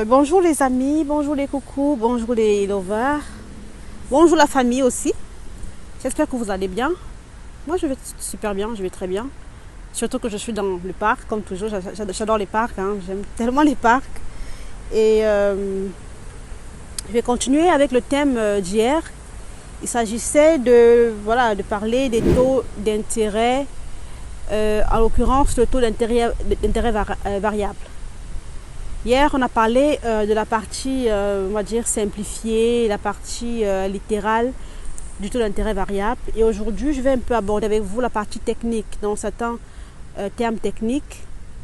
Bonjour les amis, bonjour les coucous, bonjour les lovers, bonjour la famille aussi. J'espère que vous allez bien. Moi je vais super bien, je vais très bien. Surtout que je suis dans le parc, comme toujours. J'adore les parcs, hein. J'aime tellement les parcs. Et je vais continuer avec le thème d'hier. Il s'agissait de parler des taux d'intérêt, en l'occurrence le taux d'intérêt variable. Hier, on a parlé de la partie, on va dire, simplifiée, la partie littérale du taux d'intérêt variable. Et aujourd'hui, je vais un peu aborder avec vous la partie technique, dans certains termes techniques,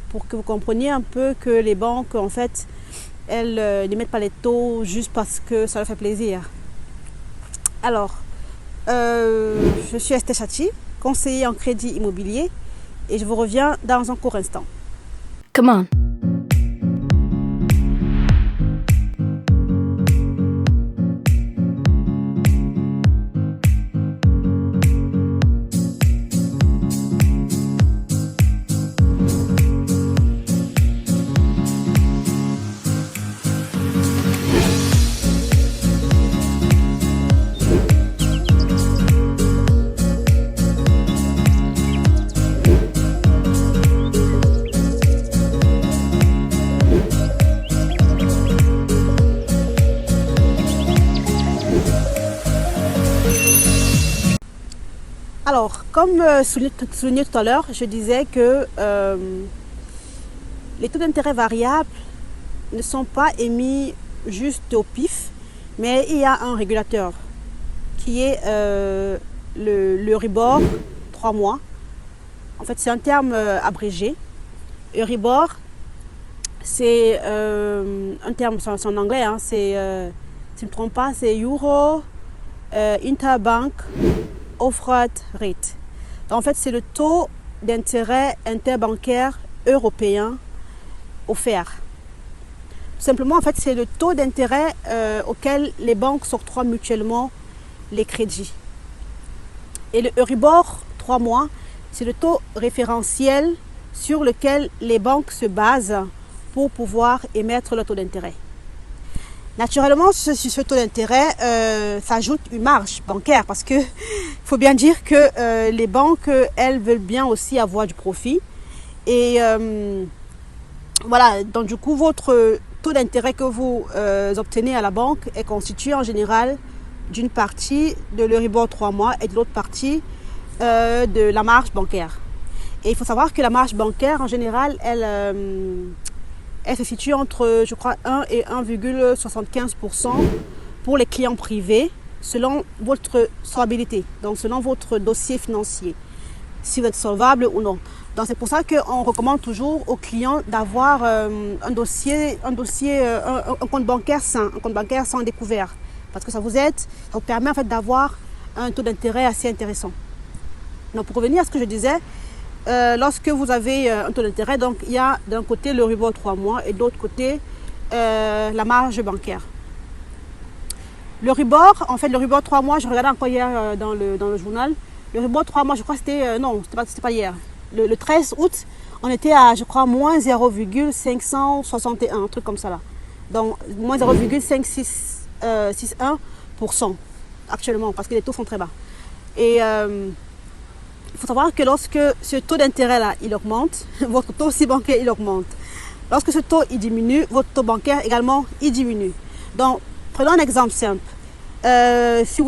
pour que vous compreniez un peu que les banques, en fait, elles ne mettent pas les taux juste parce que ça leur fait plaisir. Alors, je suis Esther Chati, conseiller en crédit immobilier, et je vous reviens dans un court instant. Come on. Alors, comme souligné tout à l'heure, je disais que les taux d'intérêt variables ne sont pas émis juste au pif, mais il y a un régulateur qui est l'Euribor 3 mois. En fait, c'est un terme abrégé. Euribor, c'est un terme, c'est en anglais, hein, si je ne me trompe pas, c'est Euro Interbank Offered Rate. En fait, c'est le taux d'intérêt interbancaire européen offert. Tout simplement, en fait, c'est le taux d'intérêt auquel les banques s'octroient mutuellement les crédits. Et le Euribor 3 mois, c'est le taux référentiel sur lequel les banques se basent pour pouvoir émettre le taux d'intérêt. Naturellement, sur ce taux d'intérêt s'ajoute une marge bancaire parce que faut bien dire que les banques, elles veulent bien aussi avoir du profit. Et voilà, donc du coup, votre taux d'intérêt que vous obtenez à la banque est constitué en général d'une partie de l'Euribor 3 mois et de l'autre partie de la marge bancaire. Et il faut savoir que la marge bancaire, en général, elle se situe entre, je crois, 1 et 1,75% pour les clients privés, selon votre solvabilité, donc selon votre dossier financier, si vous êtes solvable ou non. Donc c'est pour ça qu'on recommande toujours aux clients d'avoir un compte bancaire sain, un compte bancaire sans découvert, parce que ça vous aide, ça vous permet en fait d'avoir un taux d'intérêt assez intéressant. Donc pour revenir à ce que je disais, lorsque vous avez un taux d'intérêt, donc il y a d'un côté l'Euribor 3 mois et de l'autre côté la marge bancaire. L'Euribor, en fait l'Euribor 3 mois, je regardais encore hier dans le journal, l'Euribor 3 mois, je crois que c'était, non, c'était pas hier, le 13 août, on était à, je crois, moins 0,561, un truc comme ça là. Donc moins 0,5661% actuellement, parce que les taux sont très bas. Et il faut savoir que lorsque ce taux d'intérêt-là, il augmente, votre taux aussi bancaire, il augmente. Lorsque ce taux, il diminue, votre taux bancaire également, il diminue. Donc, prenons un exemple simple. Si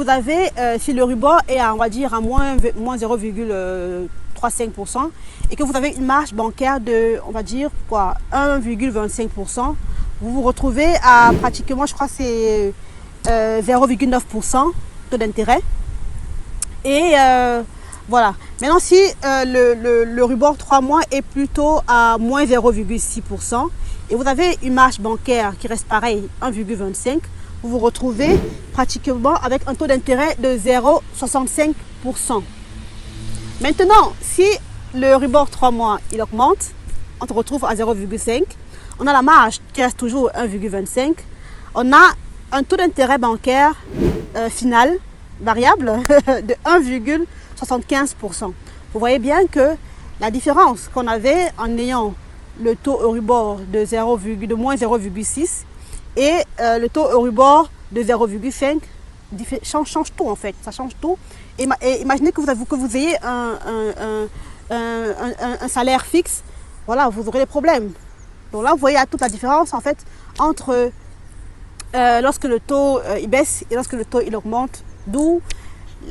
l'Euribor est à, on va dire, à moins 0,35% et que vous avez une marge bancaire de, on va dire, quoi, 1,25%, vous vous retrouvez à pratiquement, je crois, c'est 0,9% taux d'intérêt. Et voilà. Maintenant, si l'Euribor 3 mois est plutôt à moins 0,6% et vous avez une marge bancaire qui reste pareil, 1,25%, vous vous retrouvez pratiquement avec un taux d'intérêt de 0,65%. Maintenant, si l'Euribor 3 mois il augmente, on se retrouve à 0,5%, on a la marge qui reste toujours 1,25%, on a un taux d'intérêt bancaire final, variable, de 1,75%. Vous voyez bien que la différence qu'on avait en ayant le taux Euribor de moins 0,6 et le taux Euribor de 0,5 change tout en fait, ça change tout. Et imaginez que vous ayez un salaire fixe, voilà, vous aurez des problèmes. Donc là, vous voyez toute la différence en fait entre lorsque le taux il baisse et lorsque le taux il augmente, d'où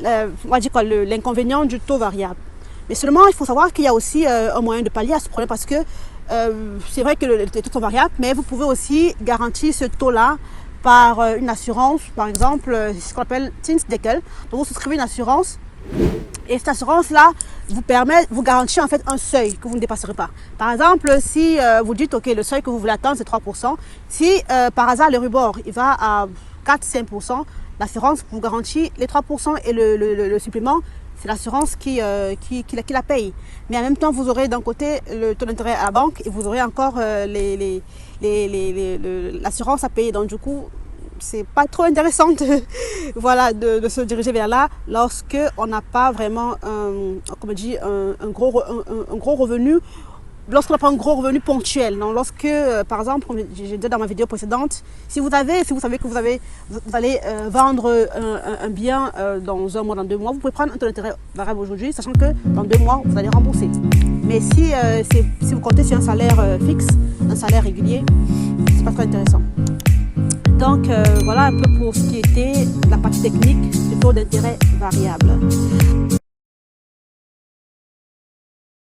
on va dire l'inconvénient du taux variable. Mais seulement, il faut savoir qu'il y a aussi un moyen de pallier à ce problème parce que c'est vrai que les taux sont variables, mais vous pouvez aussi garantir ce taux-là par une assurance, par exemple, ce qu'on appelle Zinsdeckel. Donc vous souscrivez une assurance et cette assurance-là vous garantit en fait un seuil que vous ne dépasserez pas. Par exemple, si vous dites, ok, le seuil que vous voulez atteindre, c'est 3%. Si par hasard, l'Euribor, il va à 4-5%, l'assurance vous garantit les 3% et le supplément, c'est l'assurance qui la paye. Mais en même temps, vous aurez d'un côté le taux d'intérêt à la banque et vous aurez encore l'assurance à payer. Donc du coup, c'est pas trop intéressant voilà, de se diriger vers là lorsque on n'a pas vraiment un gros revenu. Lorsqu'on n'a pas un gros revenu ponctuel, donc lorsque, par exemple, comme j'ai dit dans ma vidéo précédente, si vous savez que vous allez vendre un bien dans un mois, dans 2 mois, vous pouvez prendre un taux d'intérêt variable aujourd'hui, sachant que dans 2 mois, vous allez rembourser. Mais si vous comptez sur un salaire fixe, un salaire régulier, c'est pas très intéressant. Donc voilà un peu pour ce qui était la partie technique du taux d'intérêt variable.